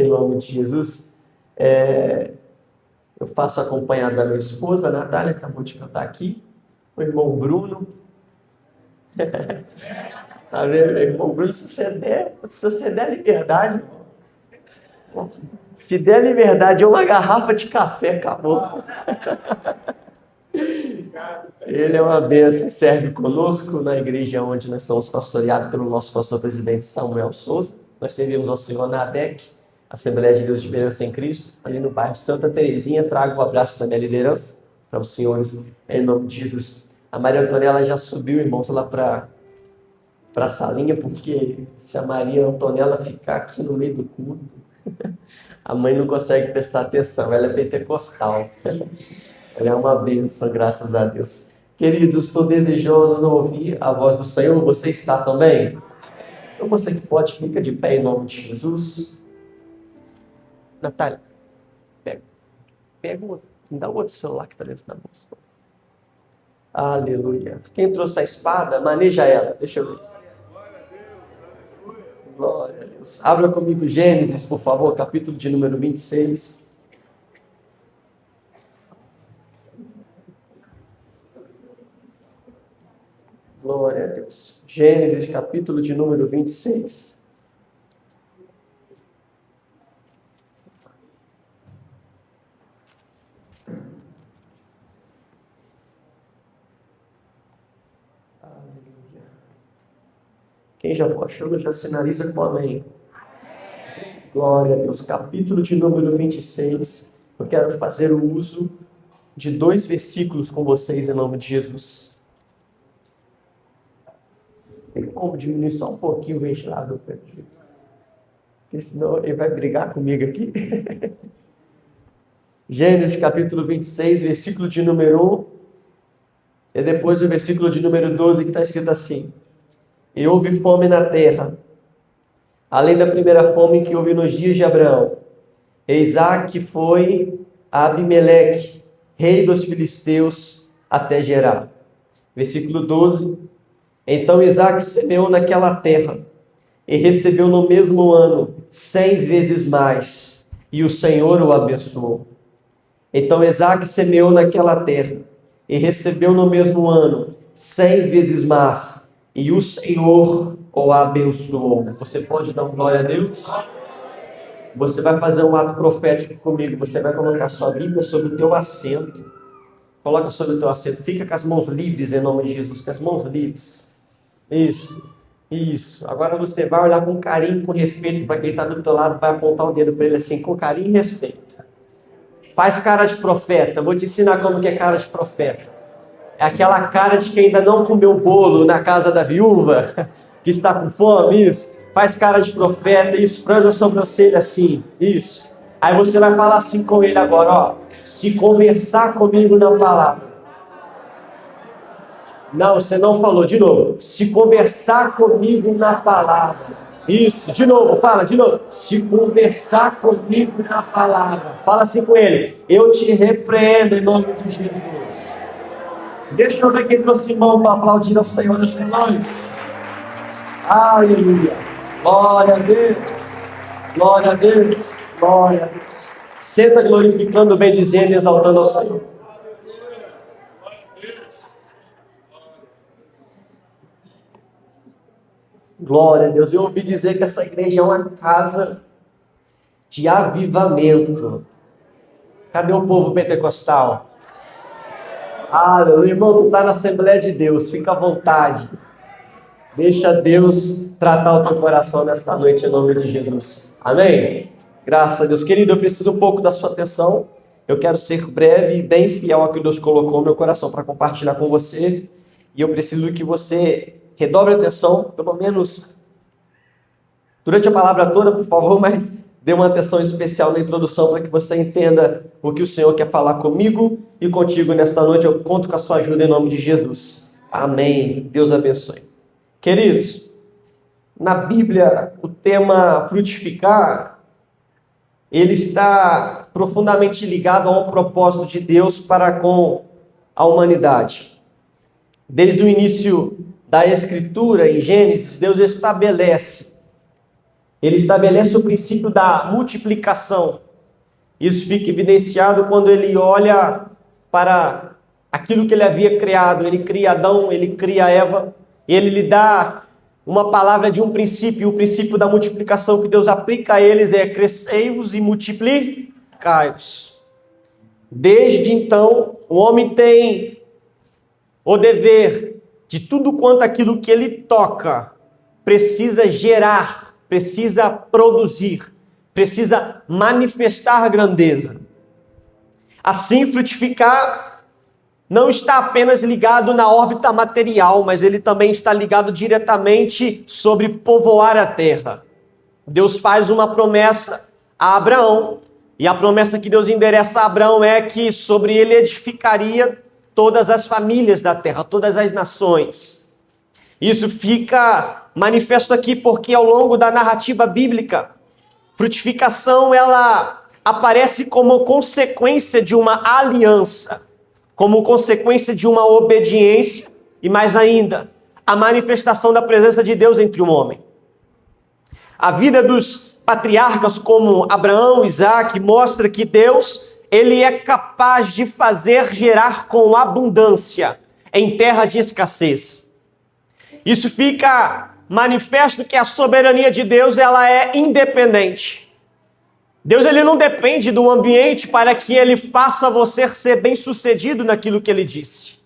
Em nome de Jesus. Eu faço acompanhado da minha esposa, a Natália, acabou de cantar aqui. O irmão Bruno. Tá vendo, irmão Bruno? Se você der liberdade, se der liberdade, é uma garrafa de café, acabou. Ele é uma bênção, serve conosco na igreja onde nós somos pastoreados pelo nosso pastor-presidente Samuel Souza. Nós servimos ao Senhor na ADEC, Assembleia de Deus de Esperança em Cristo, ali no bairro Santa Terezinha. Trago o abraço da minha liderança para os senhores, em nome de Jesus. A Maria Antonella já subiu, irmãos, lá para a salinha, porque se a Maria Antonella ficar aqui no meio do culto, a mãe não consegue prestar atenção. Ela é pentecostal. Ela é uma bênção, graças a Deus. Queridos, estou desejoso de ouvir a voz do Senhor. Você está também? Então você que pode, fica de pé em nome de Jesus. Natália, pega me dá o outro celular que está dentro da bolsa. Aleluia. Quem trouxe a espada, maneja ela. Deixa eu ver. Glória a Deus. Abra comigo Gênesis, por favor, capítulo de número 26. Glória a Deus. Gênesis, capítulo de número 26. Aleluia. Quem já for achando, já sinaliza com amém. Glória a Deus. Capítulo de número 26. Eu quero fazer o uso de 2 versículos com vocês em nome de Jesus. Tem como diminuir só um pouquinho o ventilador, porque senão ele vai brigar comigo aqui. Gênesis capítulo 26, versículo de número 1, e depois o versículo de número 12, que está escrito assim: E houve fome na terra, além da primeira fome que houve nos dias de Abraão. E Isaque foi a Abimeleque, rei dos filisteus, até Gerar. Versículo 12: Então Isaque semeou naquela terra, e recebeu no mesmo ano 100 vezes mais, e o Senhor o abençoou. Então Isaque semeou naquela terra, e recebeu no mesmo ano 100 vezes mais, e o Senhor o abençoou. Você pode dar glória a Deus? Você vai fazer um ato profético comigo. Você vai colocar sua Bíblia sobre o teu assento. Coloca sobre o teu assento. Fica com as mãos livres em nome de Jesus. Com as mãos livres. Isso. Agora você vai olhar com carinho, com respeito para quem está do teu lado. Vai apontar o dedo para ele assim, com carinho e respeito. Faz cara de profeta. Vou te ensinar como que é cara de profeta. É aquela cara de quem ainda não comeu bolo na casa da viúva, que está com fome, isso. Faz cara de profeta, isso, franza a sobrancelha assim, isso. Aí você vai falar assim com ele agora, ó. Se conversar comigo na palavra. Não, você não falou, de novo. Se conversar comigo na palavra. Isso, de novo, fala, de novo. Se conversar comigo na palavra. Fala assim com ele. Eu te repreendo em nome de Jesus. Deixa eu ver quem trouxe mão para aplaudir ao Senhor nessa noite. Aleluia. Glória a Deus. Glória a Deus. Glória a Deus. Senta glorificando, bendizendo e exaltando ao Senhor. Glória a Deus. Eu ouvi dizer que essa igreja é uma casa de avivamento. Cadê o povo pentecostal? Aleluia. Irmão, tu está na Assembleia de Deus. Fica à vontade. Deixa Deus tratar o teu coração nesta noite em nome de Jesus. Amém? Graças a Deus. Querido, eu preciso um pouco da sua atenção. Eu quero ser breve e bem fiel ao que Deus colocou no meu coração para compartilhar com você. E eu preciso que você redobre a atenção, pelo menos durante a palavra toda, por favor, mas dê uma atenção especial na introdução para que você entenda o que o Senhor quer falar comigo e contigo nesta noite. Eu conto com a sua ajuda em nome de Jesus. Amém. Deus abençoe. Queridos, na Bíblia, o tema frutificar, ele está profundamente ligado a um propósito de Deus para com a humanidade. Desde o início da Escritura, em Gênesis, Deus estabelece ele estabelece o princípio da multiplicação. Isso fica evidenciado quando ele olha para aquilo que ele havia criado. Ele cria Adão, ele cria Eva, e ele lhe dá uma palavra de um princípio. O princípio da multiplicação que Deus aplica a eles é: crescei-vos e multiplicai-vos. Desde então, o homem tem o dever de tudo quanto aquilo que ele toca precisa gerar, precisa produzir, precisa manifestar grandeza. Assim, frutificar não está apenas ligado na órbita material, mas ele também está ligado diretamente sobre povoar a terra. Deus faz uma promessa a Abraão, e a promessa que Deus endereça a Abraão é que sobre ele edificaria todas as famílias da terra, todas as nações. Isso fica manifesto aqui porque ao longo da narrativa bíblica, frutificação ela aparece como consequência de uma aliança, como consequência de uma obediência e mais ainda, a manifestação da presença de Deus entre o homem. A vida dos patriarcas como Abraão, Isaac, mostra que Deus, ele é capaz de fazer gerar com abundância em terra de escassez. Isso fica manifesto que a soberania de Deus, ela é independente. Deus, ele não depende do ambiente para que ele faça você ser bem-sucedido naquilo que ele disse.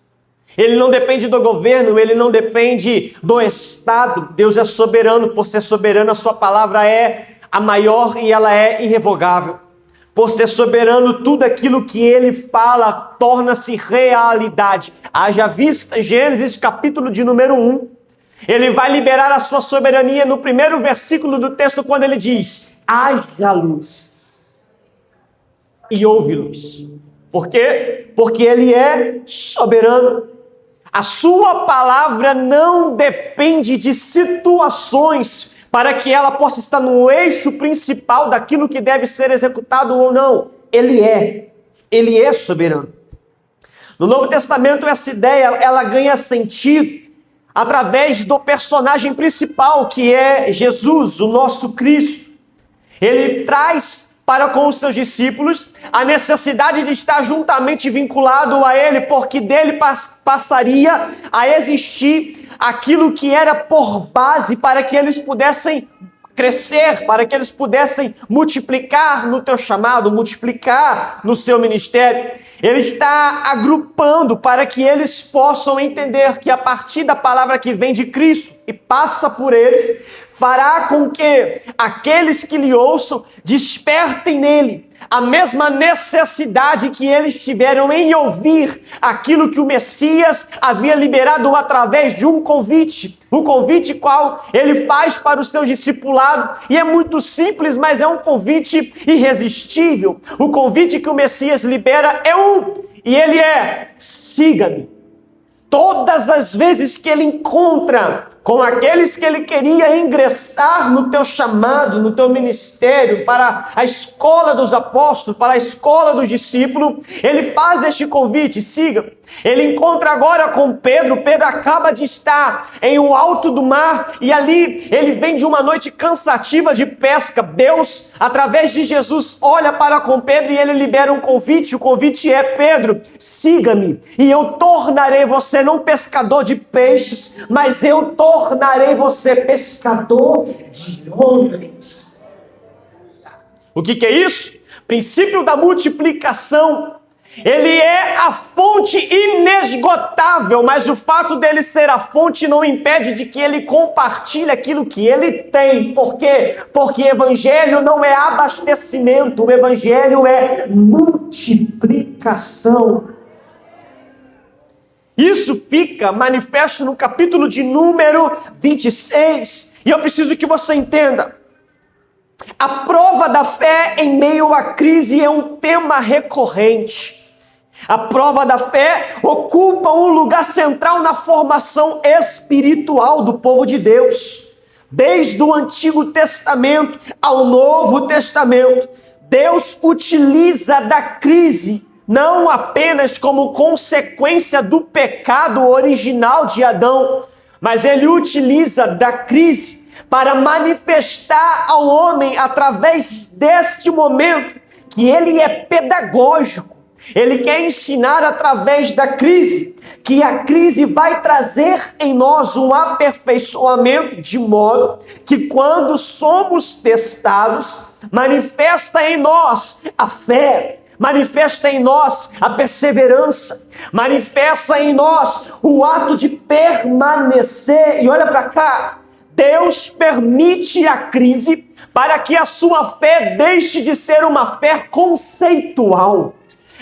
Ele não depende do governo, ele não depende do Estado. Deus é soberano, por ser soberano, a sua palavra é a maior e ela é irrevogável. Por ser soberano, tudo aquilo que ele fala torna-se realidade. Haja vista Gênesis capítulo de número 1. Ele vai liberar a sua soberania no primeiro versículo do texto, quando ele diz: haja luz e houve luz. Por quê? Porque ele é soberano. A sua palavra não depende de situações para que ela possa estar no eixo principal daquilo que deve ser executado ou não. Ele é soberano. No Novo Testamento, essa ideia ela ganha sentido através do personagem principal, que é Jesus, o nosso Cristo. Ele traz para com os seus discípulos a necessidade de estar juntamente vinculado a ele, porque dele passaria a existir aquilo que era por base para que eles pudessem crescer, para que eles pudessem multiplicar no teu chamado, multiplicar no seu ministério. Ele está agrupando para que eles possam entender que a partir da palavra que vem de Cristo e passa por eles, fará com que aqueles que lhe ouçam despertem nele a mesma necessidade que eles tiveram em ouvir aquilo que o Messias havia liberado através de um convite. O convite qual ele faz para o seu discipulado, e é muito simples, mas é um convite irresistível. O convite que o Messias libera é e ele é: siga-me. Todas as vezes que ele encontra com aqueles que ele queria ingressar no teu chamado, no teu ministério, para a escola dos apóstolos, para a escola dos discípulos, ele faz este convite: siga. Ele encontra agora com Pedro. Pedro acaba de estar em um alto do mar e ali ele vem de uma noite cansativa de pesca. Deus, através de Jesus, olha para com Pedro e ele libera um convite. O convite é: Pedro, siga-me e eu tornarei você não pescador de peixes, mas eu tornarei você pescador de homens. O que é isso? Princípio da multiplicação. Ele é a fonte inesgotável, mas o fato dele ser a fonte não impede de que ele compartilhe aquilo que ele tem. Por quê? Porque evangelho não é abastecimento, o evangelho é multiplicação. Isso fica manifesto no capítulo de número 26. E eu preciso que você entenda. A prova da fé em meio à crise é um tema recorrente. A prova da fé ocupa um lugar central na formação espiritual do povo de Deus. Desde o Antigo Testamento ao Novo Testamento, Deus utiliza da crise não apenas como consequência do pecado original de Adão, mas ele utiliza da crise para manifestar ao homem, através deste momento, que ele é pedagógico. Ele quer ensinar através da crise, que a crise vai trazer em nós um aperfeiçoamento, de modo que quando somos testados, manifesta em nós a fé, manifesta em nós a perseverança, manifesta em nós o ato de permanecer. E olha para cá, Deus permite a crise para que a sua fé deixe de ser uma fé conceitual.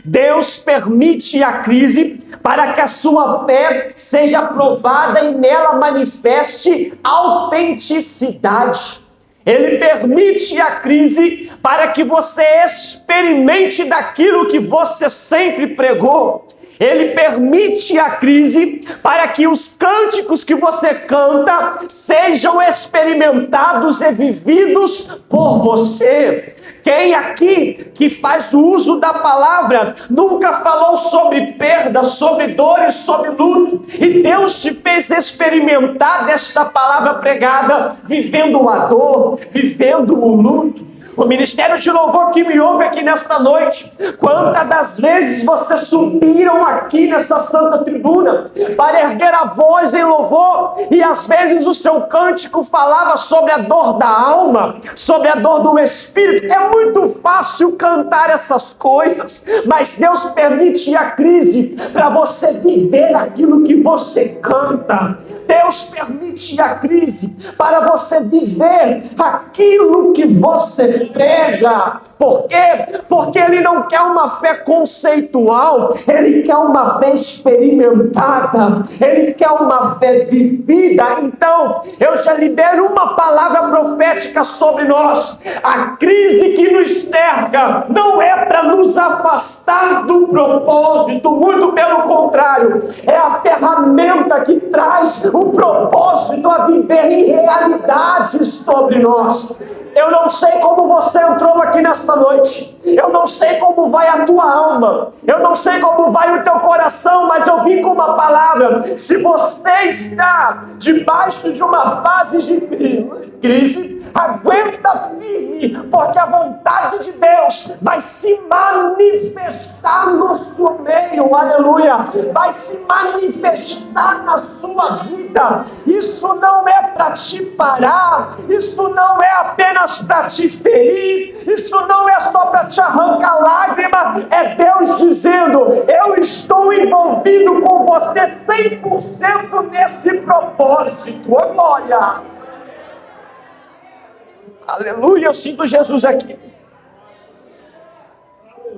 Deus permite a crise para que a sua fé seja provada e nela manifeste autenticidade. Ele permite a crise para que você experimente daquilo que você sempre pregou. Ele permite a crise para que os cânticos que você canta sejam experimentados e vividos por você. Quem aqui que faz uso da palavra nunca falou sobre perda, sobre dores, sobre luto, e Deus te fez experimentar desta palavra pregada, vivendo a dor, vivendo o luto? O ministério de louvor que me ouve aqui nesta noite, quantas das vezes vocês subiram aqui nessa santa tribuna para erguer a voz em louvor, e às vezes o seu cântico falava sobre a dor da alma, sobre a dor do espírito. É muito fácil cantar essas coisas, mas Deus permite a crise para você viver aquilo que você canta. Deus permite a crise para você viver aquilo que você prega. Por quê? Porque Ele não quer uma fé conceitual, Ele quer uma fé experimentada, Ele quer uma fé vivida. Então, eu já libero uma palavra profética sobre nós. A crise que nos cerca não é para nos afastar do propósito, muito pelo contrário, é a ferramenta que traz o propósito a viver em realidades sobre nós. Eu não sei como você entrou aqui nesta noite. Eu não sei como vai a tua alma. Eu não sei como vai o teu coração, mas eu vim com uma palavra. Se você está debaixo de uma fase de crise, aguenta firme, porque a vontade de Deus vai se manifestar no seu meio, aleluia, vai se manifestar na sua vida. Isso não é para te parar, isso não é apenas para te ferir, isso não é só para te arrancar lágrima, é Deus dizendo: eu estou envolvido com você 100% nesse propósito. Oh, glória! Aleluia, eu sinto Jesus aqui.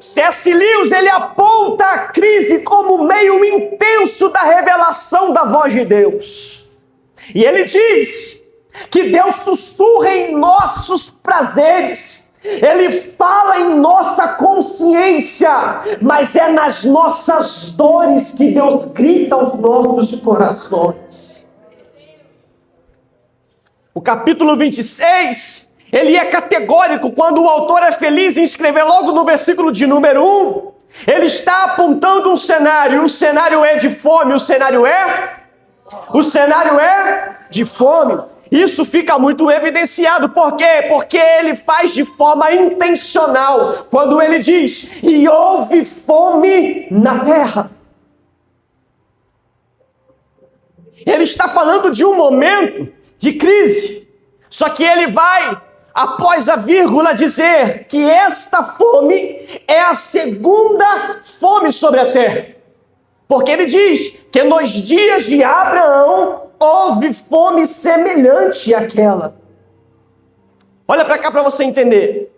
C.S. Lewis, ele aponta a crise como meio intenso da revelação da voz de Deus. E ele diz que Deus sussurra em nossos prazeres, Ele fala em nossa consciência, mas é nas nossas dores que Deus grita aos nossos corações. O capítulo 26... ele é categórico quando o autor é feliz em escrever logo no versículo de número 1. Ele está apontando um cenário. O cenário é de fome. O cenário é de fome. Isso fica muito evidenciado. Por quê? Porque ele faz de forma intencional. Quando ele diz: e houve fome na terra. Ele está falando de um momento de crise. Só que ele vai, após a vírgula, dizer que esta fome é a segunda fome sobre a terra. Porque ele diz que nos dias de Abraão houve fome semelhante àquela. Olha para cá para você entender.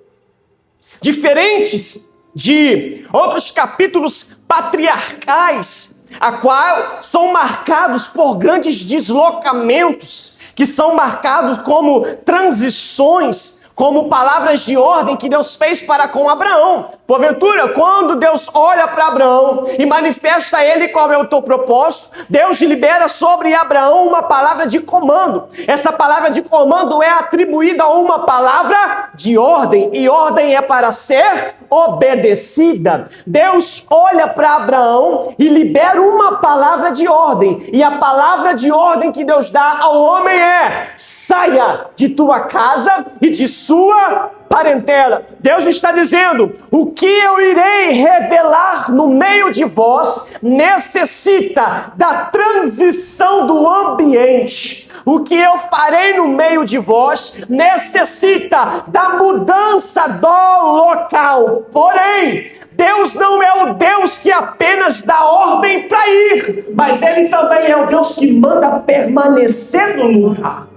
Diferentes de outros capítulos patriarcais, a qual são marcados por grandes deslocamentos, que são marcados como transições, como palavras de ordem que Deus fez para com Abraão. Porventura, quando Deus olha para Abraão e manifesta a ele qual é o teu propósito, Deus libera sobre Abraão uma palavra de comando. Essa palavra de comando é atribuída a uma palavra de ordem, e ordem é para ser obedecida. Deus olha para Abraão e libera uma palavra de ordem, e a palavra de ordem que Deus dá ao homem é: saia de tua casa e de sua parentela. Deus está dizendo: o que eu irei revelar no meio de vós necessita da transição do ambiente. O que eu farei no meio de vós necessita da mudança do local. Porém, Deus não é o Deus que apenas dá ordem para ir, mas Ele também é o Deus que manda permanecer no lugar.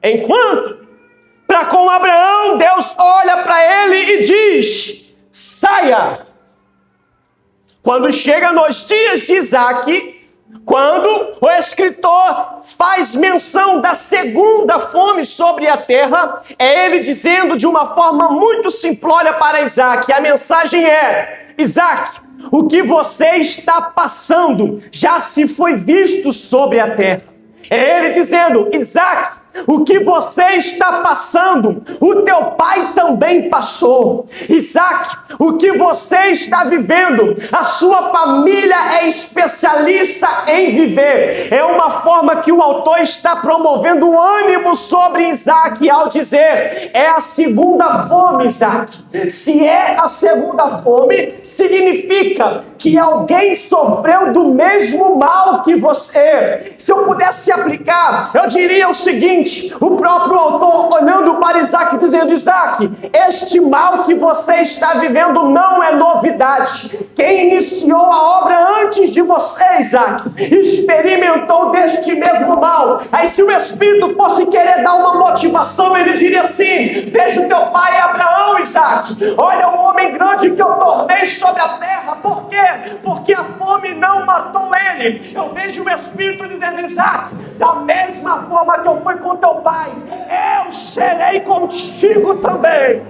Enquanto, para com Abraão, Deus olha para ele e diz: saia. Quando chega nos dias de Isaac, quando o escritor faz menção da segunda fome sobre a terra, é ele dizendo de uma forma muito simplória para Isaac. A mensagem é: Isaac, o que você está passando já se foi visto sobre a terra. É ele dizendo: Isaac, o que você está passando, o teu pai também passou. Isaac, o que você está vivendo, a sua família é especialista em viver. É uma forma que o autor está promovendo ânimo sobre Isaac ao dizer: é a segunda fome, Isaac. Se é a segunda fome, significa que alguém sofreu do mesmo mal que você. Se eu pudesse aplicar, eu diria o seguinte: o próprio autor olhando para Isaac dizendo: Isaac, este mal que você está vivendo não é novidade. Quem iniciou a obra antes de você, Isaac, experimentou deste mesmo mal. Aí se o Espírito fosse querer dar uma motivação, ele diria assim: veja o teu pai Abraão, Isaac, olha o homem grande que eu tornei sobre a terra. Por quê? Porque a fome não matou ele. Eu vejo o Espírito dizendo: Isaac, da mesma forma que eu fui com teu pai, eu serei contigo também.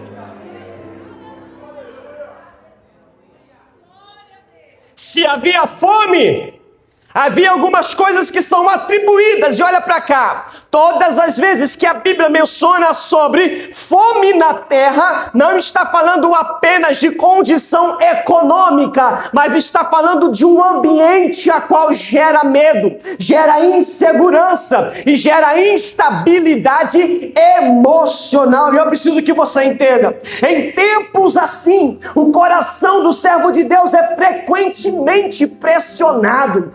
Se havia fome, havia algumas coisas que são atribuídas, e olha para cá, todas as vezes que a Bíblia menciona sobre fome na terra, não está falando apenas de condição econômica, mas está falando de um ambiente a qual gera medo, gera insegurança e gera instabilidade emocional. E eu preciso que você entenda: em tempos assim, o coração do servo de Deus é frequentemente pressionado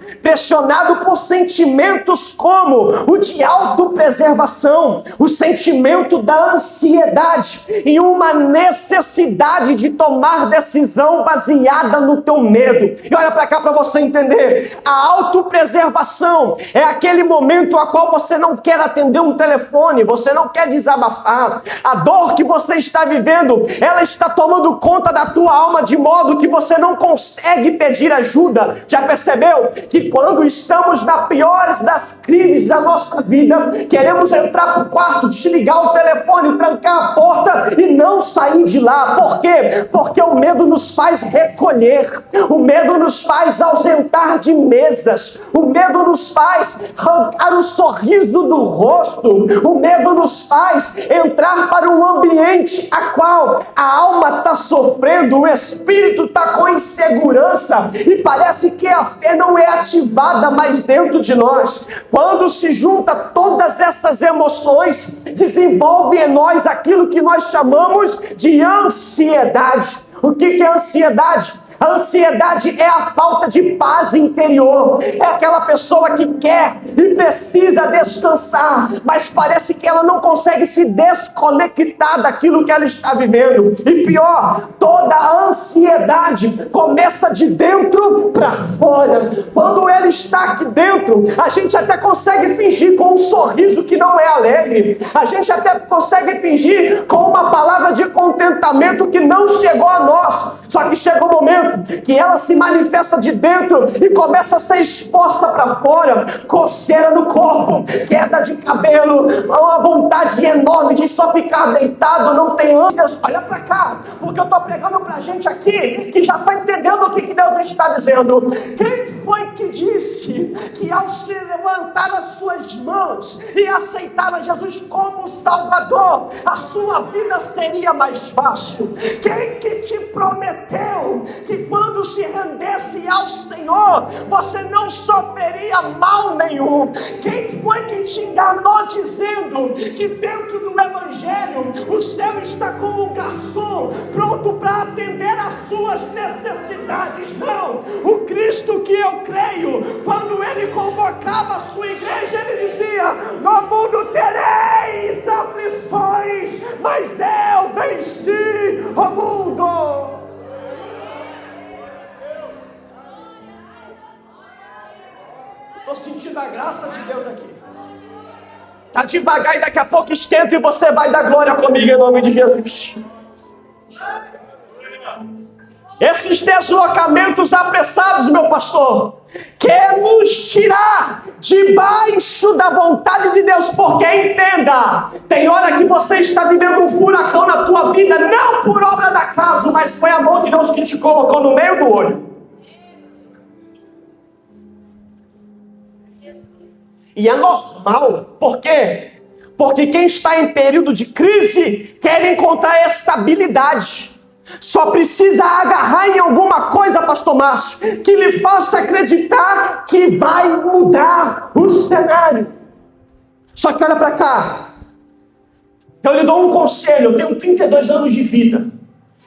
por sentimentos como o de autopreservação, o sentimento da ansiedade e uma necessidade de tomar decisão baseada no teu medo. E olha para cá para você entender: a autopreservação é aquele momento a qual você não quer atender um telefone, você não quer desabafar. A dor que você está vivendo, ela está tomando conta da tua alma de modo que você não consegue pedir ajuda. Já percebeu que quando estamos na piores das crises da nossa vida, queremos entrar para o quarto, desligar o telefone, trancar a porta e não sair de lá? Por quê? Porque o medo nos faz recolher, o medo nos faz ausentar de mesas, o medo nos faz arrancar o sorriso do rosto, o medo nos faz entrar para um ambiente a qual a alma está sofrendo, o espírito está com insegurança e parece que a fé não é ativada mais dentro de nós. Quando se junta todas essas emoções, desenvolve em nós aquilo que nós chamamos de ansiedade. O que é ansiedade? A ansiedade é a falta de paz interior. É aquela pessoa que quer e precisa descansar, mas parece que ela não consegue se desconectar daquilo que ela está vivendo. E pior, toda a ansiedade começa de dentro para fora. Quando ele está aqui dentro, a gente até consegue fingir com um sorriso que não é alegre. A gente até consegue fingir com uma palavra de contentamento que não chegou a nós. Só que chega um momento que ela se manifesta de dentro e começa a ser exposta para fora. Coceira no corpo, queda de cabelo, uma vontade enorme de só ficar deitado, não tem ânimo. Olha para cá, porque eu estou pregando para gente aqui que já está entendendo o que Deus está dizendo. Quem foi que disse que ao se levantar as suas mãos e aceitar a Jesus como Salvador, a sua vida seria mais fácil? Quem que te prometeu que quando se rendesse ao Senhor, você não sofreria mal nenhum? Quem foi que te enganou dizendo que dentro do Evangelho o céu está como um garçom, pronto para atender às suas necessidades? Não! O Cristo que eu creio, quando Ele convocava a sua igreja, Ele dizia: no mundo tereis aflições, mas eu venci o mundo. Estou sentindo a graça de Deus aqui. Está devagar e daqui a pouco esquenta e você vai dar glória comigo em nome de Jesus. Esses deslocamentos apressados, meu pastor, quer nos tirar debaixo da vontade de Deus, porque entenda, tem hora que você está vivendo um furacão na tua vida, não por obra da acaso, mas foi a mão de Deus que te colocou no meio do olho. E é normal, por quê? Porque quem está em período de crise quer encontrar estabilidade. Só precisa agarrar em alguma coisa, pastor Márcio, que lhe faça acreditar que vai mudar o cenário. Só que olha para cá, eu lhe dou um conselho, eu tenho 32 anos de vida,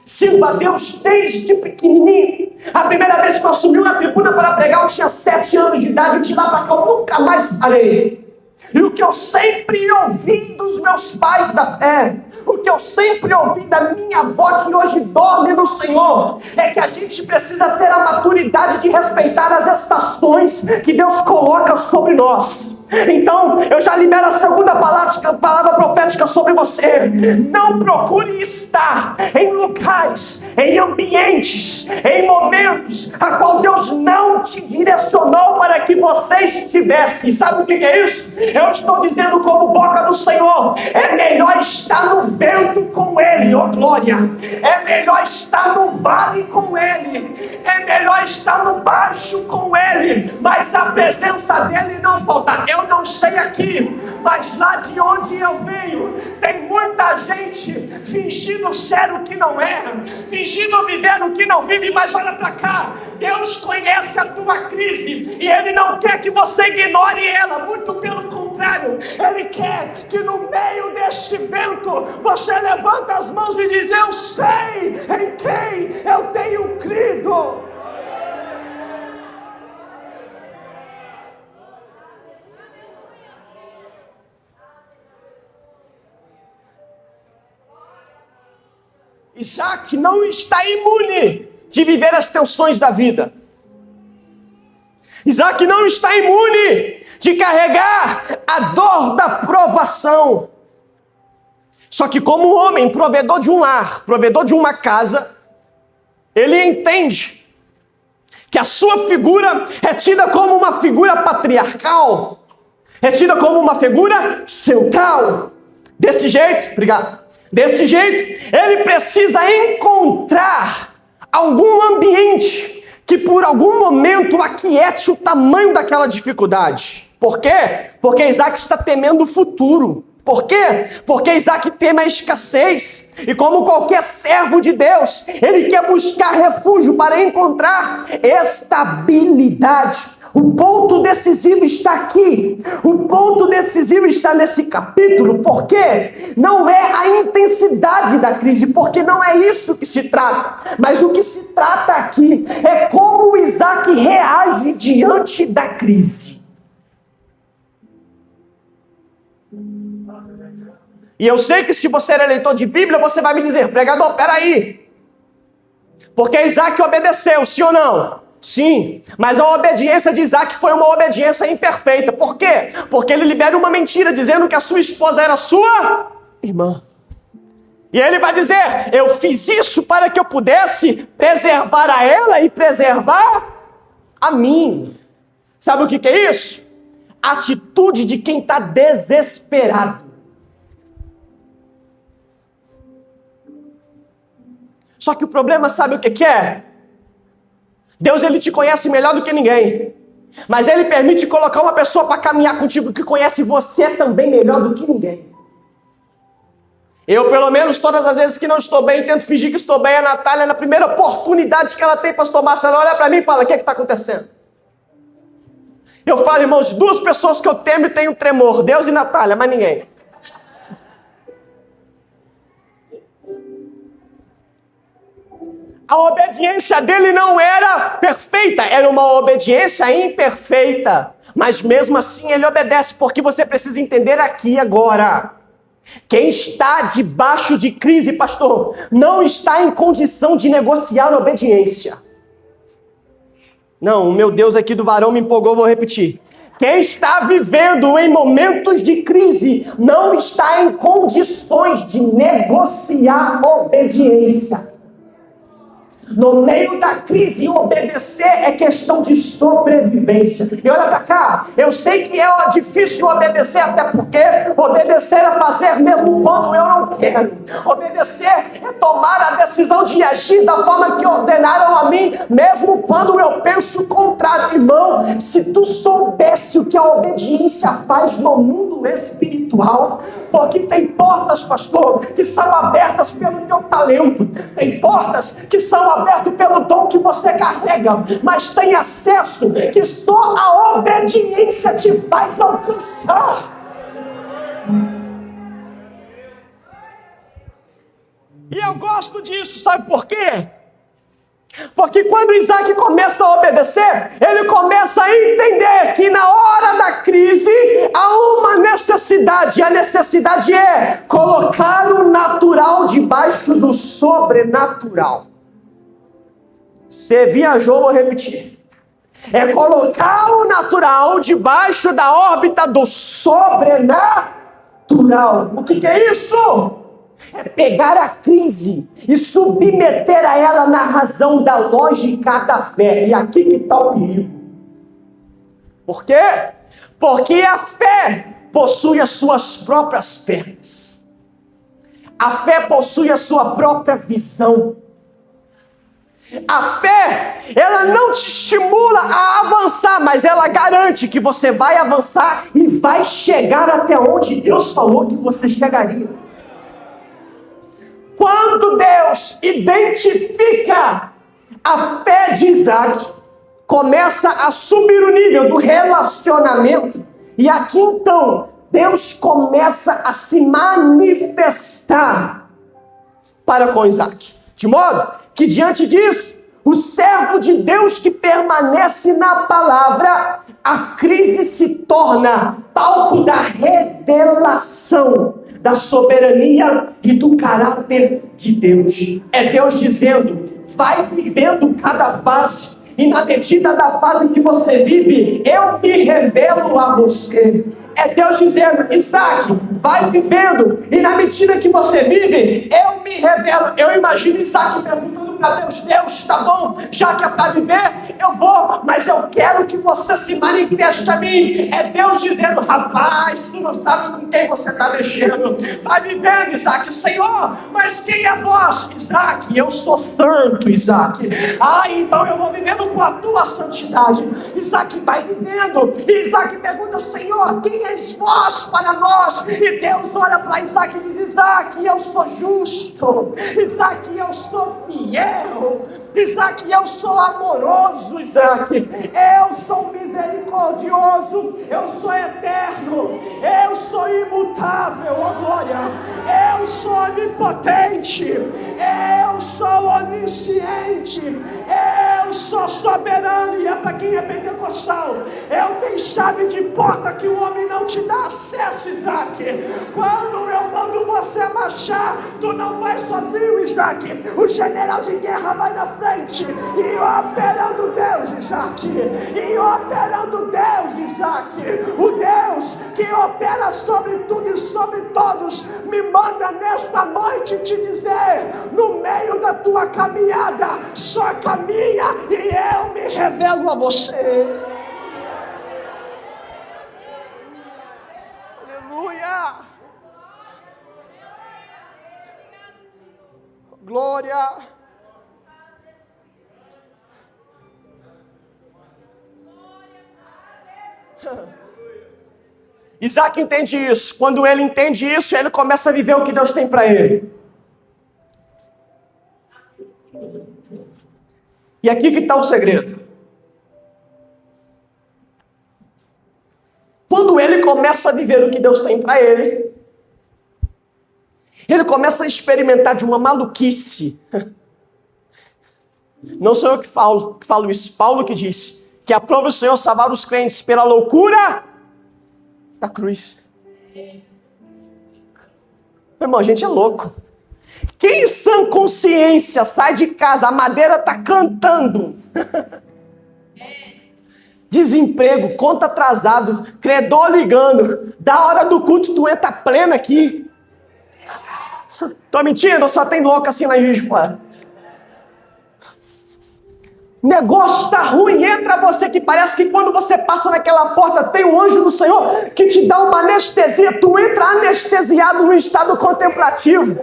sirvo a Deus desde pequenininho. A primeira vez que eu assumi uma tribuna para pregar, eu tinha 7 anos de idade, e de lá para cá eu nunca mais parei. E o que eu sempre ouvi dos meus pais da fé, o que eu sempre ouvi da minha avó, que hoje dorme no Senhor, é que a gente precisa ter a maturidade de respeitar as estações que Deus coloca sobre nós. Então, eu já libero a segunda palavra profética sobre você. Não procure estar em lugares, em ambientes, em momentos a qual Deus não te direcionou para que você estivesse. Sabe o que é isso? Eu estou dizendo como boca do Senhor, é melhor estar no vento com Ele, ó glória. É melhor estar no vale com Ele. É melhor estar no baixo com Ele, mas a presença dEle não falta. Eu não sei aqui, mas lá de onde eu venho, tem muita gente fingindo ser o que não é, fingindo viver o que não vive. Mas olha para cá, Deus conhece a tua crise e Ele não quer que você ignore ela, muito pelo contrário, Ele quer que no meio deste vento você levante as mãos e diz: eu sei em quem eu tenho crido. Isaac não está imune de viver as tensões da vida. Isaac não está imune de carregar a dor da provação. Só que como homem, provedor de um lar, provedor de uma casa, ele entende que a sua figura é tida como uma figura patriarcal, é tida como uma figura central. Desse jeito, obrigado. Desse jeito, ele precisa encontrar algum ambiente que por algum momento aquiete o tamanho daquela dificuldade. Por quê? Porque Isaac está temendo o futuro. Por quê? Porque Isaac teme a escassez. E como qualquer servo de Deus, ele quer buscar refúgio para encontrar estabilidade. O ponto decisivo está aqui. O ponto decisivo está nesse capítulo. Por quê? Não é a intensidade da crise, porque não é isso que se trata. Mas o que se trata aqui é como Isaac reage diante da crise. E eu sei que se você é leitor de Bíblia, você vai me dizer: pregador, peraí, porque Isaac obedeceu, sim ou não? Sim, mas a obediência de Isaac foi uma obediência imperfeita. Por quê? Porque ele libera uma mentira dizendo que a sua esposa era sua irmã. E ele vai dizer, eu fiz isso para que eu pudesse preservar a ela e preservar a mim. Sabe o que é isso? Atitude de quem está desesperado. Só que o problema, sabe o que é? Deus, ele te conhece melhor do que ninguém. Mas ele permite colocar uma pessoa para caminhar contigo que conhece você também melhor do que ninguém. Eu, pelo menos, todas as vezes que não estou bem, tento fingir que estou bem. A Natália, na primeira oportunidade que ela tem para tomar, ela olha para mim e fala, o que está acontecendo? Eu falo, irmãos, 2 pessoas que eu temo e tenho tremor, Deus e Natália, mais ninguém. A obediência dele não era perfeita, era uma obediência imperfeita. Mas mesmo assim ele obedece, porque você precisa entender aqui agora. Quem está debaixo de crise, pastor, não está em condição de negociar obediência. Não, o meu Deus aqui do varão me empolgou, vou repetir. Quem está vivendo em momentos de crise não está em condições de negociar obediência. No meio da crise, obedecer é questão de sobrevivência. E olha para cá, eu sei que é difícil obedecer, até porque obedecer é fazer mesmo quando eu não quero. Obedecer é tomar a decisão de agir da forma que ordenaram a mim, mesmo quando eu penso contrário. Irmão, se tu soubesse o que a obediência faz no mundo espiritual, porque tem portas, pastor, que são abertas pelo teu talento, tem portas que são abertas pelo dom que você carrega, mas tem acesso que só a obediência te faz alcançar. E eu gosto disso, sabe por quê? Porque quando Isaac começa a obedecer, ele começa a entender que na hora da crise há uma necessidade. E a necessidade é colocar o natural debaixo do sobrenatural. Você viajou, vou repetir. É colocar o natural debaixo da órbita do sobrenatural. O que é isso? É pegar a crise e submeter a ela na razão da lógica da fé. E aqui que está o perigo. Por quê? Porque a fé possui as suas próprias pernas. A fé possui a sua própria visão. A fé, ela não te estimula a avançar, mas ela garante que você vai avançar e vai chegar até onde Deus falou que você chegaria. Quando Deus identifica a fé de Isaac, começa a subir o nível do relacionamento. E aqui então, Deus começa a se manifestar para com Isaac. De modo que diante disso, o servo de Deus que permanece na palavra, a crise se torna palco da revelação da soberania e do caráter de Deus. É Deus dizendo, vai vivendo cada fase, e na medida da fase que você vive, eu me revelo a você. É Deus dizendo, Isaac, vai vivendo, e na medida que você vive, eu me revelo. Eu imagino Isaac perguntando para Deus, Deus, tá bom, já que é para viver, eu vou, mas eu quero que você se manifeste a mim. É Deus dizendo, rapaz, tu não sabe com quem você está mexendo. Vai vivendo, Isaac. Senhor, mas quem é vós? Isaac, eu sou santo, Isaac. Então eu vou vivendo com a tua santidade. Isaac vai vivendo, e Isaac pergunta, Senhor, quem és vós para nós? E Deus olha para Isaac e diz, Isaac, eu sou justo. Isaac, eu sou fiel. Isaac, eu sou amoroso. Isaac, eu sou misericordioso. Eu sou eterno. Eu sou imutável, ó glória. Eu sou onipotente. Eu sou onisciente. Eu Eu sou soberano, e é para quem é pentecostal. Eu tenho chave de porta que o homem não te dá acesso, Isaac. Quando eu mando você marchar, tu não vai sozinho, Isaac. O general de guerra vai na frente, e operando Deus, Isaac. E operando Deus, Isaac. O Deus que opera sobre tudo e sobre todos, me manda nesta noite te dizer, no meio da tua caminhada, só caminha e eu me revelo a você. Aleluia! Glória! Isaac entende isso. Quando ele entende isso, ele começa a viver o que Deus tem para ele. E aqui que está o segredo. Quando ele começa a viver o que Deus tem para ele, ele começa a experimentar de uma maluquice. Não sou eu que falo isso. Paulo que disse que aprova o Senhor salvar os crentes pela loucura da cruz. Meu irmão, a gente é louco. Quem em sã consciência sai de casa, a madeira está cantando. Desemprego, conta atrasado, credor ligando. Da hora do culto tu entra pleno aqui. Tô mentindo? Só tem louco assim na Juiz de Fora. Negócio tá ruim, entra você que parece que quando você passa naquela porta tem um anjo do Senhor que te dá uma anestesia, tu entra anestesiado no estado contemplativo.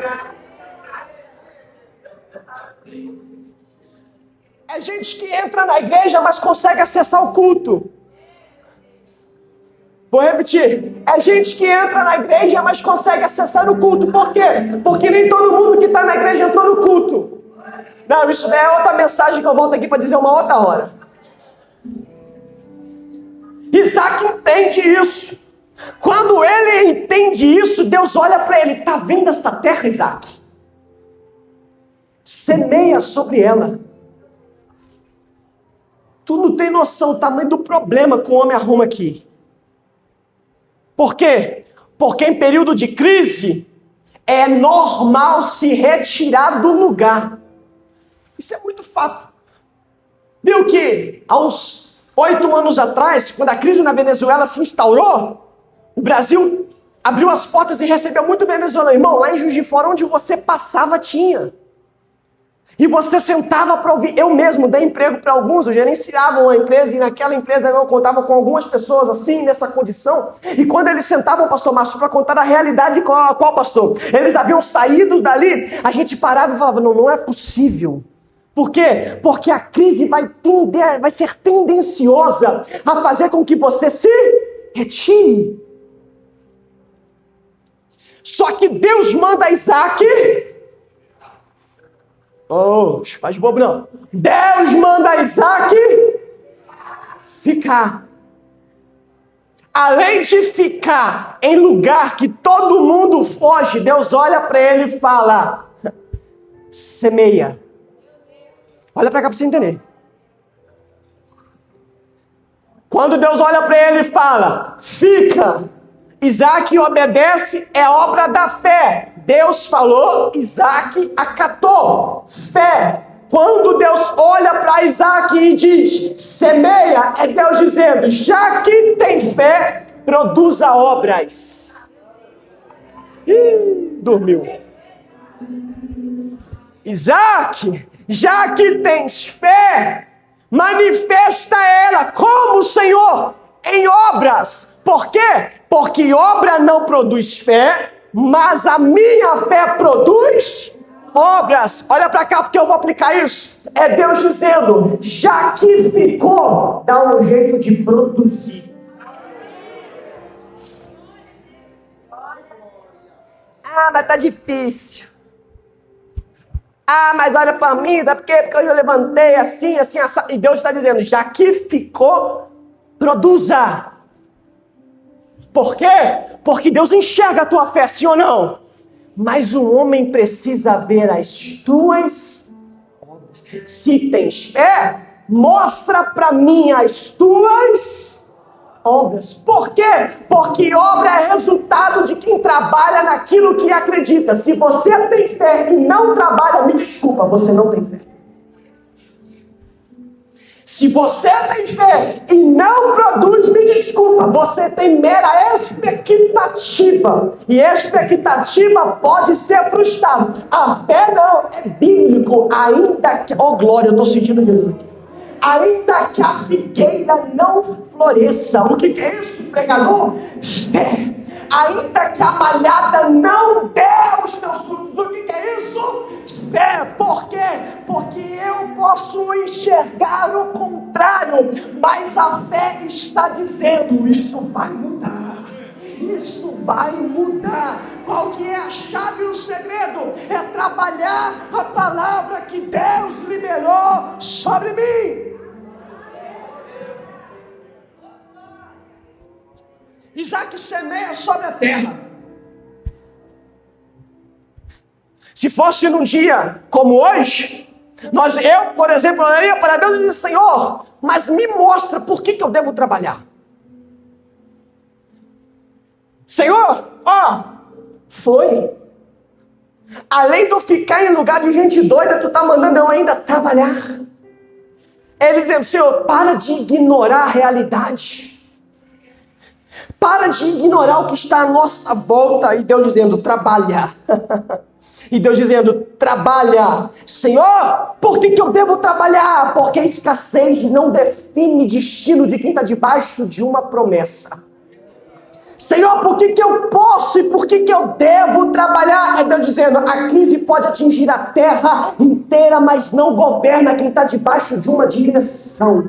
É gente que entra na igreja, mas consegue acessar o culto. Vou repetir. É gente que entra na igreja, mas consegue acessar o culto. Por quê? Porque nem todo mundo que está na igreja entrou no culto. Não, isso é outra mensagem que eu volto aqui para dizer uma outra hora. Isaac entende isso. Quando ele entende isso, Deus olha para ele. Está vendo esta terra, Isaac? Semeia sobre ela. Tu não tem noção do tamanho do problema que o homem arruma aqui. Por quê? Porque em período de crise, é normal se retirar do lugar. Isso é muito fato. Viu que há uns 8 anos atrás, quando a crise na Venezuela se instaurou, o Brasil abriu as portas e recebeu muito venezuelano. Irmão, lá em Juiz de Fora, onde você passava, tinha. E você sentava para ouvir. Eu mesmo dei emprego para alguns, eu gerenciava uma empresa, e naquela empresa eu contava com algumas pessoas assim, nessa condição. E quando eles sentavam, pastor Márcio, para contar a realidade, qual pastor? Eles haviam saído dali, a gente parava e falava, não é possível. Por quê? Porque a crise vai ser tendenciosa a fazer com que você se retire. Só que Deus manda Isaac... Oh, faz bobo não. Deus manda Isaac ficar. Além de ficar em lugar que todo mundo foge, Deus olha para ele e fala, semeia. Olha para cá para você entender. Quando Deus olha para ele e fala, fica. Isaac obedece, é obra da fé. Deus falou, Isaac acatou. Fé. Quando Deus olha para Isaac e diz, semeia, é Deus dizendo, já que tem fé, produza obras. Dormiu. Isaac, já que tens fé, manifesta ela como, Senhor, em obras. Por quê? Porque obra não produz fé, mas a minha fé produz obras. Olha para cá porque eu vou aplicar isso. É Deus dizendo, já que ficou, dá um jeito de produzir. Ah, mas tá difícil. Ah, mas olha para mim, sabe por quê? Porque eu já levantei assim, assim, assim. E Deus está dizendo, já que ficou, produza. Por quê? Porque Deus enxerga a tua fé, sim ou não? Mas o homem precisa ver as tuas obras. Se tens fé, mostra para mim as tuas obras. Por quê? Porque obra é resultado de quem trabalha naquilo que acredita. Se você tem fé e não trabalha, me desculpa, você não tem fé. Se você tem fé e não produz, me desculpa, você tem mera expectativa. E expectativa pode ser frustrada. A fé não é bíblico, ainda que... Oh glória, eu estou sentindo Jesus. Ainda que a figueira não floresça. O que é isso, pregador? Fé. Ainda que a malhada não dê os seus frutos. O que é isso? Fé. Por quê? Porque eu posso enxergar o contrário, mas a fé está dizendo: isso vai mudar. Isso vai mudar. Qual que é a chave e o segredo? É trabalhar a palavra que Deus liberou sobre mim. Isaac semeia sobre a terra. Se fosse num dia como hoje, eu, por exemplo, olharia para Deus e dizer: Senhor, mas me mostra por que eu devo trabalhar. Senhor, foi. Além de eu ficar em lugar de gente doida, tu tá mandando eu ainda trabalhar. Ele dizendo: Senhor, para de ignorar a realidade. Para de ignorar o que está à nossa volta. E Deus dizendo: trabalha. E Deus dizendo: trabalha. Senhor, por que eu devo trabalhar? Porque a escassez não define destino de quem está debaixo de uma promessa. Senhor, por que eu posso e por que eu devo trabalhar? É Deus dizendo: a crise pode atingir a terra inteira, mas não governa quem está debaixo de uma direção.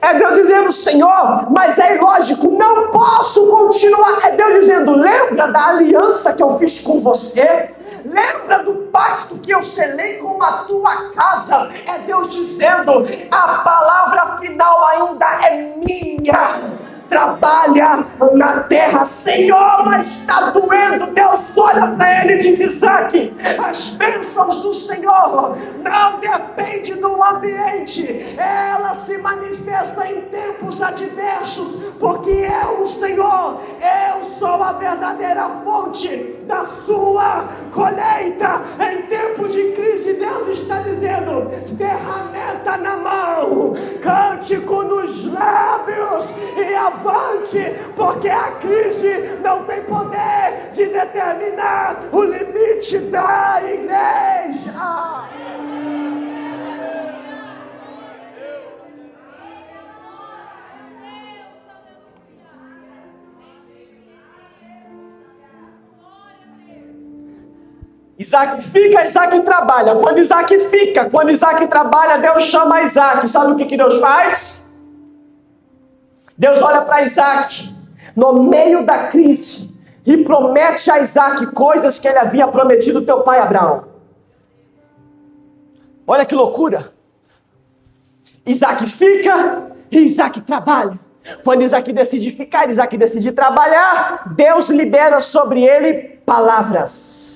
É Deus dizendo: Senhor, mas é ilógico, não posso continuar. É Deus dizendo: lembra da aliança que eu fiz com você? Lembra do pacto que eu selei com a tua casa? É Deus dizendo: a palavra final ainda é minha. Trabalha na terra. Senhor, mas está doendo. Deus olha para ele e diz: Isaac, as bênçãos do Senhor não dependem do ambiente. Ela se manifesta em tempos adversos, porque eu, o Senhor, eu sou a verdadeira fonte da sua colheita. Em tempo de crise, Deus está dizendo: ferramenta na mão, cântico nos lábios e avante, porque a crise não tem poder de determinar o limite da igreja. Isaac fica, Isaac trabalha. Quando Isaac fica, quando Isaac trabalha, Deus chama Isaac. Sabe o que Deus faz? Deus olha para Isaac no meio da crise e promete a Isaac coisas que ele havia prometido ao teu pai Abraão. Olha que loucura. Isaac fica e Isaac trabalha. Quando Isaac decide ficar, Isaac decide trabalhar, Deus libera sobre ele palavras.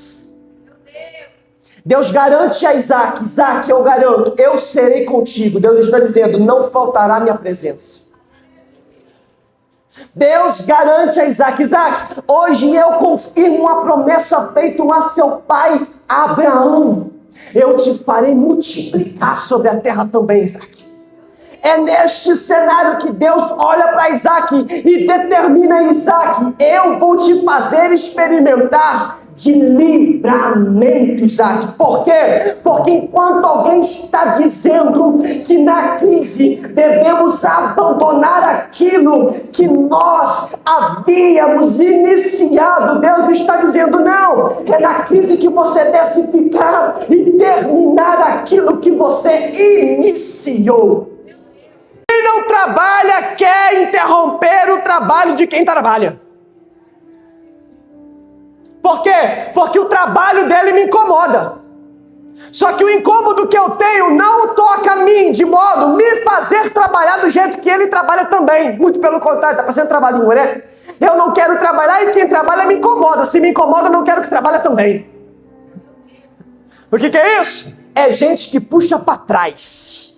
Deus garante a Isaac: Isaac, eu garanto, eu serei contigo. Deus está dizendo: não faltará minha presença. Deus garante a Isaac: Isaac, hoje eu confirmo uma promessa feita a seu pai Abraão. Eu te farei multiplicar sobre a terra também, Isaac. É neste cenário que Deus olha para Isaac e determina: Isaac, eu vou te fazer experimentar de livramento, Isaac. Por quê? Porque enquanto alguém está dizendo que na crise devemos abandonar aquilo que nós havíamos iniciado, Deus está dizendo: não, é na crise que você deve ficar e terminar aquilo que você iniciou. Quem não trabalha quer interromper o trabalho de quem trabalha. Por quê? Porque o trabalho dele me incomoda. Só que o incômodo que eu tenho não toca a mim, de modo a me fazer trabalhar do jeito que ele trabalha também. Muito pelo contrário, está parecendo trabalhinho, né? Eu não quero trabalhar e quem trabalha me incomoda. Se me incomoda, eu não quero que trabalhe também. O que é isso? É gente que puxa para trás.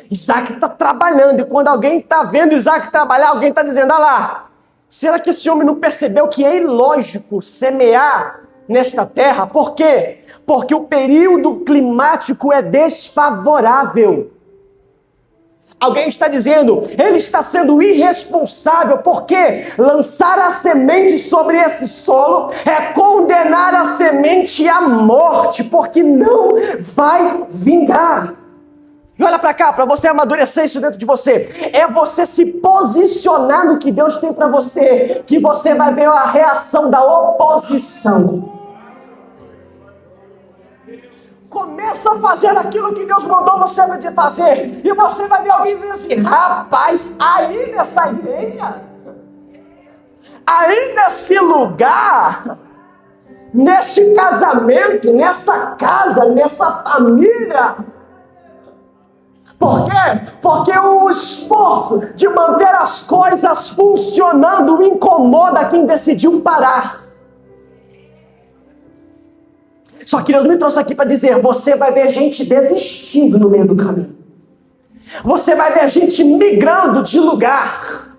Isaac está trabalhando, e quando alguém está vendo Isaac trabalhar, alguém está dizendo, olha lá, será que esse homem não percebeu que é ilógico semear nesta terra? Por quê? Porque o período climático é desfavorável. Alguém está dizendo, ele está sendo irresponsável, porque lançar a semente sobre esse solo é condenar a semente à morte, porque não vai vingar. E olha para cá, para você amadurecer isso dentro de você. É você se posicionar no que Deus tem para você, que você vai ver a reação da oposição. Começa a fazer aquilo que Deus mandou você fazer. E você vai ver alguém dizendo assim, rapaz, aí nessa igreja, aí nesse lugar, neste casamento, nessa casa, nessa família. Por quê? Porque o esforço de manter as coisas funcionando incomoda quem decidiu parar. Só que Deus me trouxe aqui para dizer, você vai ver gente desistindo no meio do caminho. Você vai ver gente migrando de lugar.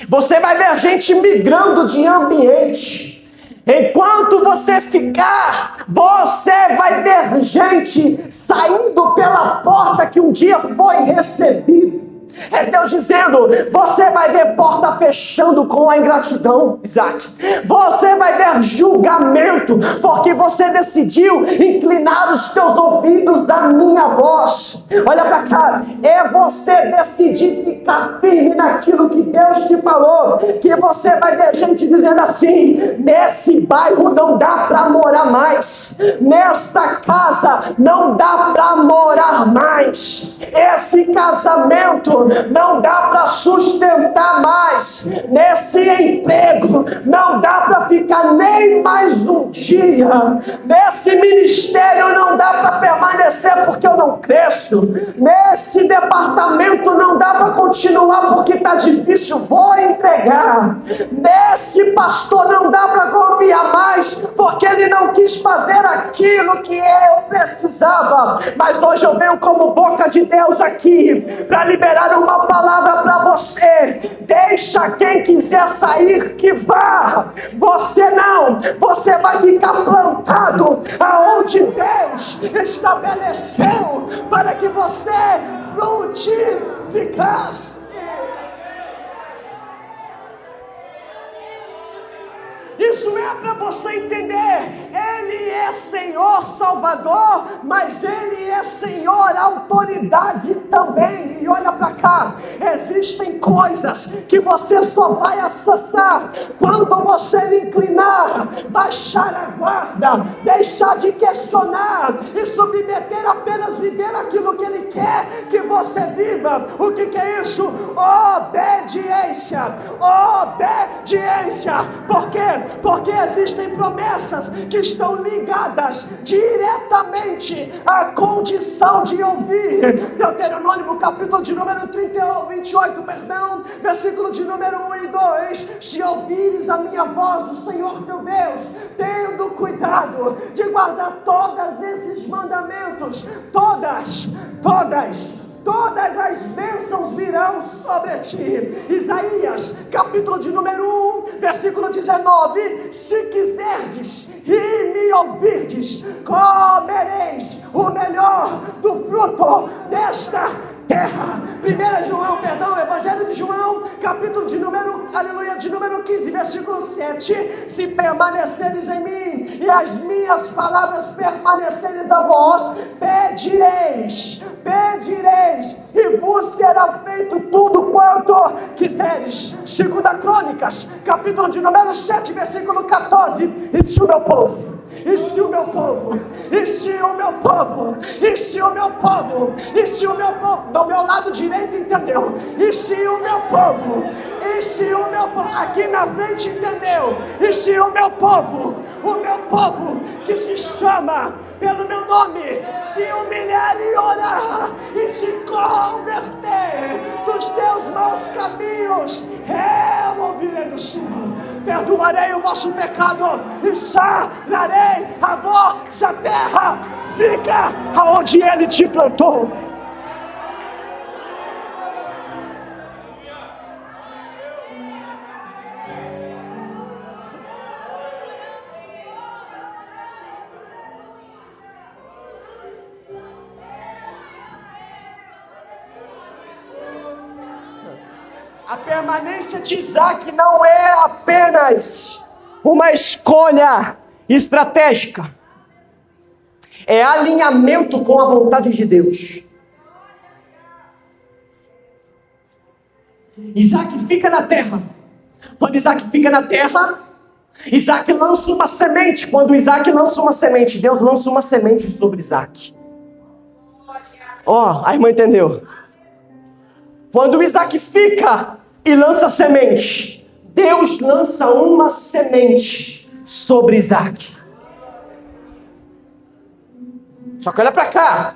Você vai ver gente migrando de ambiente. Enquanto você ficar, você vai ver gente saindo pela porta que um dia foi recebido. É Deus dizendo, você vai ver porta fechando com a ingratidão, Isaac. Você vai ver julgamento, porque você decidiu inclinar os teus ouvidos da minha voz. Olha para cá, é você decidir ficar firme naquilo que Deus te falou, que você vai ver gente dizendo assim, nesse bairro não dá para morar mais, nesta casa não dá para morar mais, esse casamento não dá para sustentar mais, nesse emprego não dá para ficar nem mais um dia, nesse ministério não dá para permanecer porque eu não cresço, nesse departamento não dá para continuar porque está difícil, vou entregar, nesse pastor não dá para confiar mais porque ele não quis fazer aquilo que eu precisava. Mas hoje eu venho como boca de Deus aqui para liberar uma palavra para você. Deixa quem quiser sair que vá. Você não. Você vai ficar plantado aonde Deus estabeleceu para que você frutificasse. Isso é para você entender. Ele é Senhor Salvador, mas Ele é Senhor Autoridade também. E olha para cá, existem coisas que você só vai acessar quando você me inclinar, baixar a guarda, deixar de questionar e submeter apenas viver aquilo que Ele quer que você viva. O que é isso? Obediência. Obediência. Por quê? Porque existem promessas que estão ligadas diretamente à condição de ouvir. Deuteronômio, capítulo de número 28, versículo de número 1 e 2. Se ouvires a minha voz do Senhor teu Deus, tendo cuidado de guardar todos esses mandamentos, todas as bênçãos virão sobre ti. Isaías, capítulo de número 1, versículo 19. Se quiserdes e me ouvirdes, comereis o melhor do fruto desta terra. Evangelho de João, capítulo de número 15, versículo 7. Se permaneceres em mim e as minhas palavras permaneceres a vós, pedireis e vos será feito tudo quanto quiseres. 2 Crônicas, capítulo de número 7, versículo 14. E se o meu povo do meu lado direito entendeu, e se o meu povo, aqui na frente entendeu, e se o meu povo que se chama pelo meu nome, se humilhar e orar, e se converter dos teus maus caminhos, eu ouvirei do céu, perdoarei o vosso pecado e sararei a vossa terra. Fica aonde Ele te plantou. A permanência de Isaac não é apenas uma escolha estratégica. É alinhamento com a vontade de Deus. Isaac fica na terra. Quando Isaac fica na terra, Isaac lança uma semente. Quando Isaac lança uma semente, Deus lança uma semente sobre Isaac. A irmã entendeu? Quando Isaac fica e lança semente, Deus lança uma semente sobre Isaac. Só que olha para cá.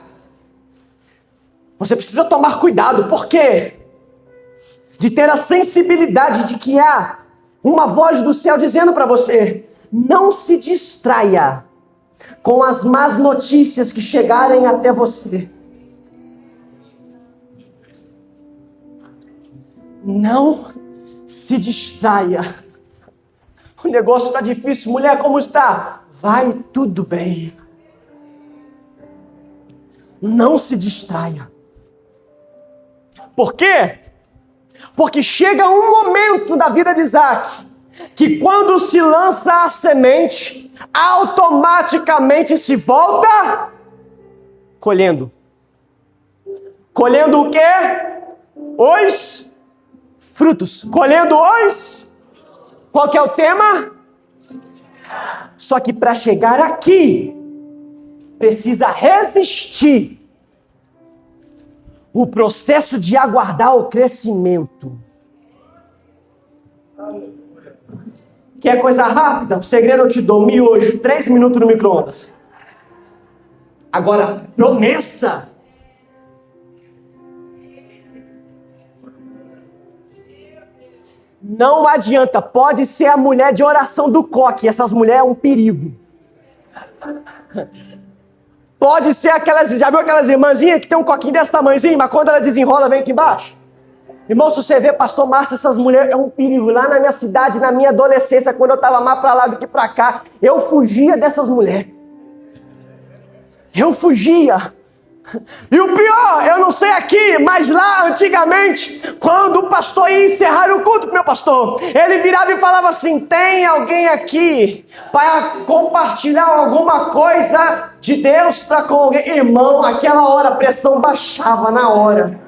Você precisa tomar cuidado. Por quê? De ter a sensibilidade de que há uma voz do céu dizendo para você: não se distraia com as más notícias que chegarem até você. Não se distraia. O negócio está difícil. Mulher, como está? Vai tudo bem. Não se distraia. Por quê? Porque chega um momento da vida de Isaac que quando se lança a semente, automaticamente se volta colhendo. Colhendo o quê? Os frutos. Colhendo os... Qual que é o tema? Só que para chegar aqui, precisa resistir o processo de aguardar o crescimento. Quer coisa rápida? O segredo eu te dou: miojo, 3 minutos no micro-ondas. Agora, promessa. Não adianta, pode ser a mulher de oração do coque, essas mulheres é um perigo. Pode ser aquelas, já viu aquelas irmãzinhas que tem um coquinho desse tamanhozinho, mas quando ela desenrola vem aqui embaixo? Irmão, se você vê, pastor Márcio, essas mulheres é um perigo. Lá na minha cidade, na minha adolescência, quando eu estava mais para lá do que para cá, eu fugia dessas mulheres. Eu fugia. E o pior, eu não sei aqui, mas lá antigamente, quando o pastor ia encerrar o culto, meu pastor, ele virava e falava assim: tem alguém aqui para compartilhar alguma coisa de Deus para com alguém? Irmão, aquela hora a pressão baixava na hora.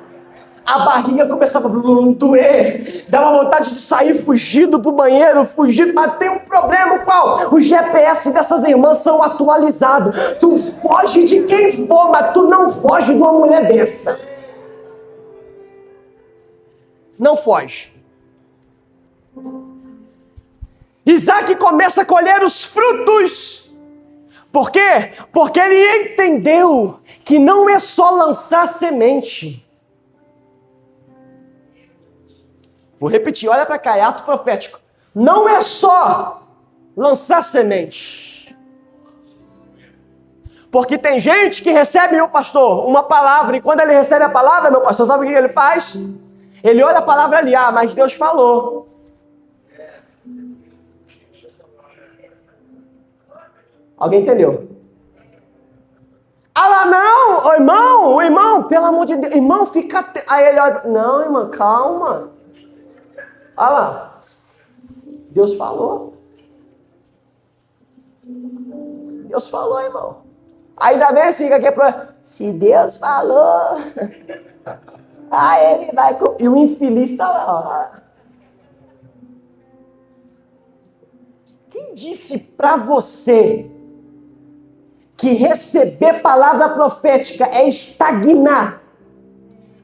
A barriga começava a doer, dava vontade de sair fugido pro banheiro, fugido, mas tem um problema, qual? O GPS dessas irmãs são atualizados. Tu foge de quem for, mas tu não foge de uma mulher dessa. Não foge. Isaac começa a colher os frutos. Por quê? Porque ele entendeu que não é só lançar semente. Vou repetir, olha para cá, é ato profético. Não é só lançar semente. Porque tem gente que recebe, meu pastor, uma palavra, e quando ele recebe a palavra, meu pastor, sabe o que ele faz? Ele olha a palavra ali, mas Deus falou. Alguém entendeu? Lá não, o irmão, pelo amor de Deus, irmão, fica... Aí ele olha, não, irmão, calma. Olha lá, Deus falou. Deus falou, irmão. Ainda bem assim, que aqui é problema. Se Deus falou, ele vai... E o infeliz está lá, ó. Quem disse para você que receber palavra profética é estagnar?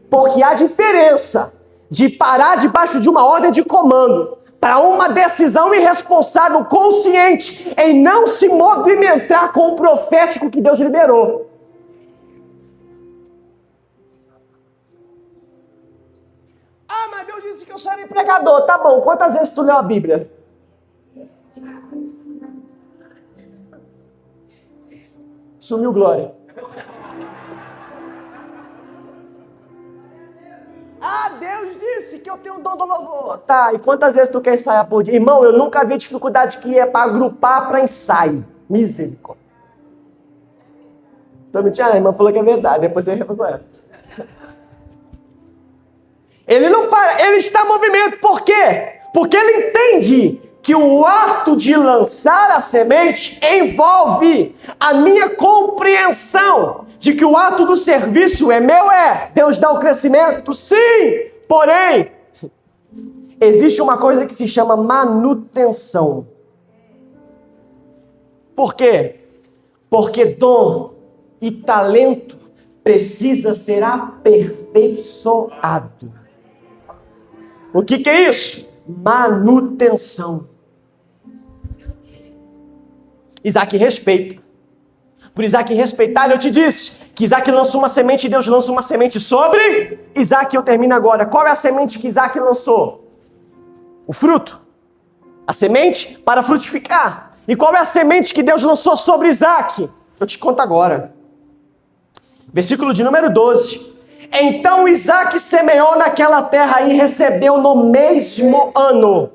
Porque há diferença de parar debaixo de uma ordem de comando para uma decisão irresponsável, consciente, em não se movimentar com o profético que Deus liberou. Mas Deus disse que eu seria pregador. Tá bom, quantas vezes tu leu a Bíblia? Sumiu glória. Deus disse que eu tenho o dom do louvor. Tá, e quantas vezes tu quer ensaiar por dia? Irmão, eu nunca vi dificuldade que é para agrupar para ensaio. Misericórdia. Tô mentindo, a irmã falou que é verdade, depois você refala com ela. Ele não para, ele está movimentado. movimento. Por quê? Porque ele entende que o ato de lançar a semente envolve a minha compreensão de que o ato do serviço é meu, Deus dá o crescimento, sim, porém, existe uma coisa que se chama manutenção. Por quê? Porque dom e talento precisa ser aperfeiçoado. O que é isso? Manutenção. Isaac respeita. Por Isaac respeitar, eu te disse que Isaac lançou uma semente e Deus lança uma semente sobre Isaac. Eu termino agora. Qual é a semente que Isaac lançou? O fruto. A semente para frutificar. E qual é a semente que Deus lançou sobre Isaac? Eu te conto agora. Versículo de número 12. Então Isaac semeou naquela terra e recebeu no mesmo ano.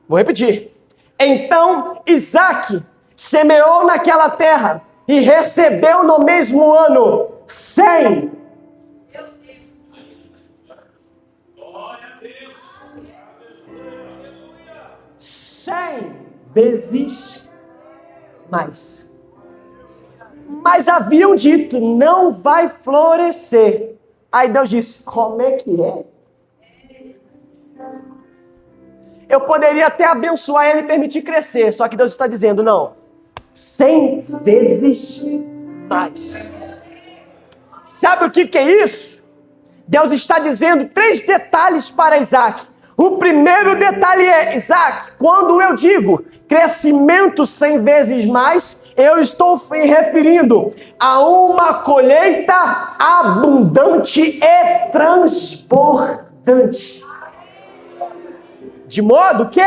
Vou repetir. Então Isaac semeou naquela terra e recebeu no mesmo ano 100. 100 vezes mais. Mas haviam dito, não vai florescer. Aí Deus disse, como é que é? Eu poderia até abençoar ele e permitir crescer, só que Deus está dizendo, não, 100 vezes mais. Sabe o que é isso? Deus está dizendo 3 detalhes para Isaac. O primeiro detalhe é, Isaac, quando eu digo crescimento 100 vezes mais, eu estou me referindo a uma colheita abundante e transbordante. De modo que,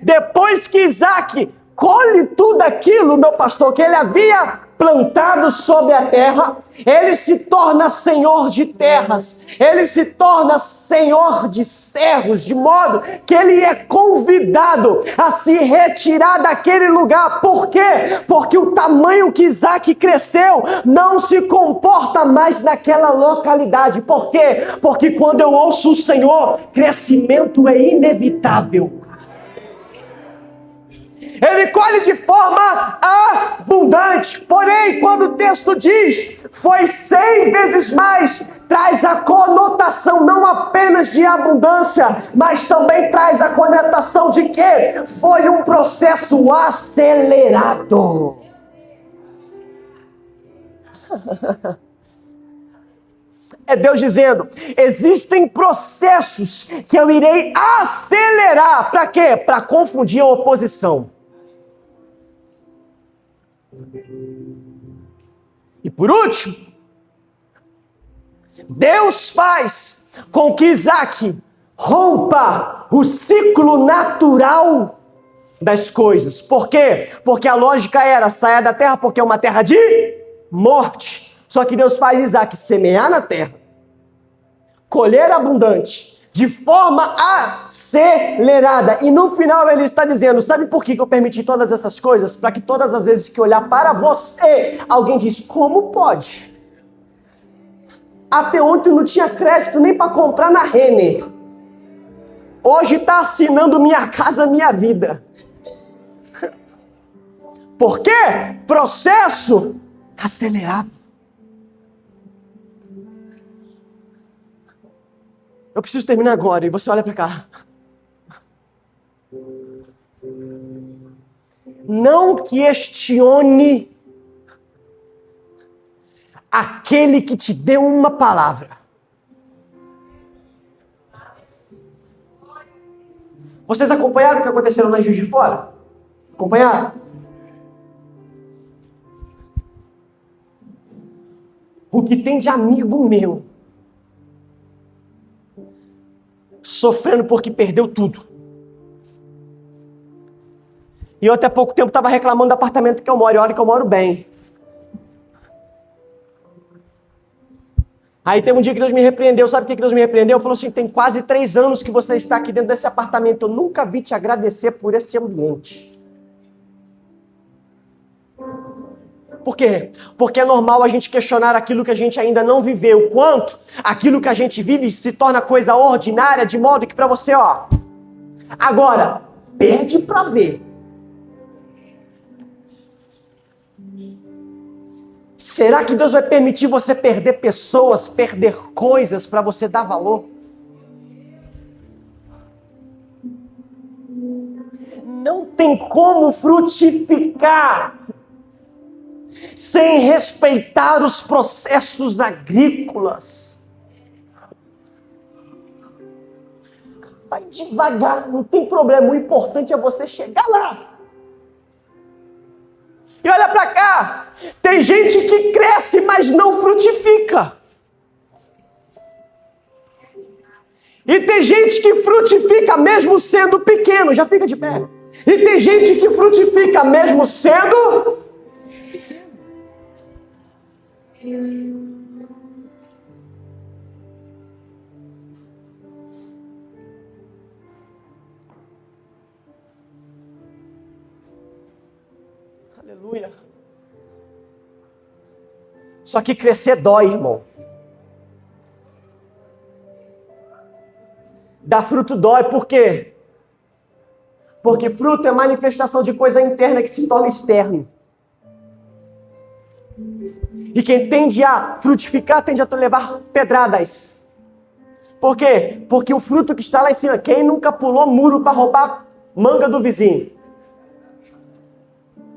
depois que Isaac colhe tudo aquilo, meu pastor, que ele havia plantado sobre a terra, ele se torna senhor de terras, ele se torna senhor de servos, de modo que ele é convidado a se retirar daquele lugar. Por quê? Porque o tamanho que Isaac cresceu não se comporta mais naquela localidade. Por quê? Porque quando eu ouço o Senhor, crescimento é inevitável. Ele colhe de forma abundante. Porém, quando o texto diz, foi 100 vezes mais, traz a conotação não apenas de abundância, mas também traz a conotação de que foi um processo acelerado. É Deus dizendo, existem processos que eu irei acelerar. Para quê? Para confundir a oposição. E por último, Deus faz com que Isaac rompa o ciclo natural das coisas. Por quê? Porque a lógica era, saia da terra porque é uma terra de morte. Só que Deus faz Isaac semear na terra, colher abundante, de forma acelerada. E no final ele está dizendo, sabe por que eu permiti todas essas coisas? Para que todas as vezes que olhar para você, alguém diz, como pode? Até ontem não tinha crédito nem para comprar na Renner. Hoje está assinando Minha Casa Minha Vida. Por quê? Processo acelerado. Eu preciso terminar agora, e você olha para cá. Não questione aquele que te deu uma palavra. Vocês acompanharam o que aconteceu na Juiz de Fora? Acompanharam? O que tem de amigo meu sofrendo porque perdeu tudo. E eu até pouco tempo estava reclamando do apartamento que eu moro, e olha que eu moro bem. Aí teve um dia que Deus me repreendeu, sabe o que Deus me repreendeu? Falou assim, tem quase 3 anos que você está aqui dentro desse apartamento, eu nunca vi te agradecer por esse ambiente. Por quê? Porque é normal a gente questionar aquilo que a gente ainda não viveu. Quanto aquilo que a gente vive se torna coisa ordinária, de modo que para você, agora, perde para ver. Será que Deus vai permitir você perder pessoas, perder coisas para você dar valor? Não tem como frutificar sem respeitar os processos agrícolas. Vai devagar, não tem problema. O importante é você chegar lá. E olha para cá, tem gente que cresce, mas não frutifica. E tem gente que frutifica mesmo sendo pequeno, já fica de pé. E tem gente que frutifica mesmo sendo pequeno. Aleluia. Só que crescer dói, irmão. Dar fruto dói, por quê? Porque fruto é manifestação de coisa interna que se torna externo. E quem tende a frutificar, tende a levar pedradas. Por quê? Porque o fruto que está lá em cima, quem nunca pulou muro para roubar manga do vizinho?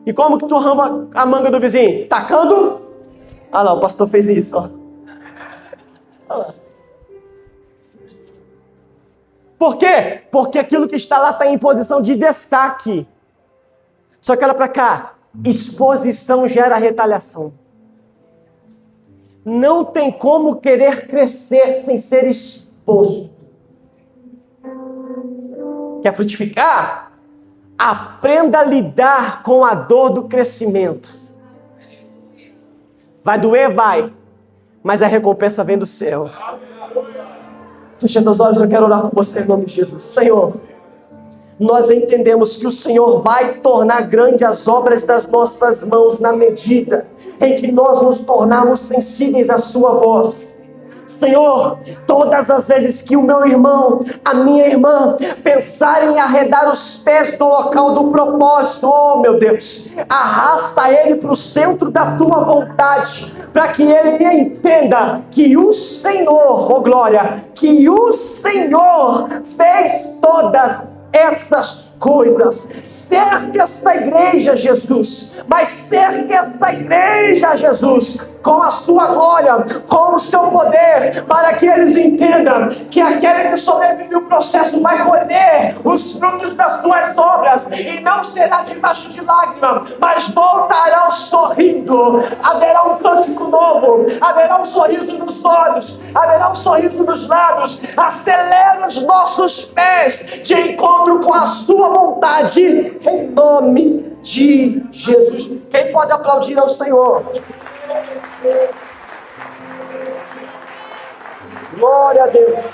E como que tu arruma a manga do vizinho? Tacando? Ah lá, o pastor fez isso, ó. Olha lá. Por quê? Porque aquilo que está lá está em posição de destaque. Só que olha para cá. Exposição gera retaliação. Não tem como querer crescer sem ser exposto. Quer frutificar? Aprenda a lidar com a dor do crescimento. Vai doer? Vai. Mas a recompensa vem do céu. Fechando os olhos, eu quero orar com você em nome de Jesus. Senhor, nós entendemos que o Senhor vai tornar grandes as obras das nossas mãos na medida em que nós nos tornarmos sensíveis à sua voz. Senhor, todas as vezes que o meu irmão, a minha irmã, pensarem em arredar os pés do local do propósito, oh meu Deus, arrasta ele para o centro da tua vontade, para que ele entenda que o Senhor, oh glória, que o Senhor fez todas essas coisas. Cerca esta igreja, Jesus, mas cerca esta igreja, Jesus, com a sua glória, com o seu poder, para que eles entendam que aquele que sobrevive o processo vai colher os frutos das suas obras, e não será debaixo de lágrimas, mas voltarão sorrindo. Haverá um cântico novo, haverá um sorriso nos olhos, haverá um sorriso nos lábios. Acelera os nossos pés de encontro com a sua vontade, em nome de Jesus. Quem pode aplaudir ao Senhor? Glória a Deus.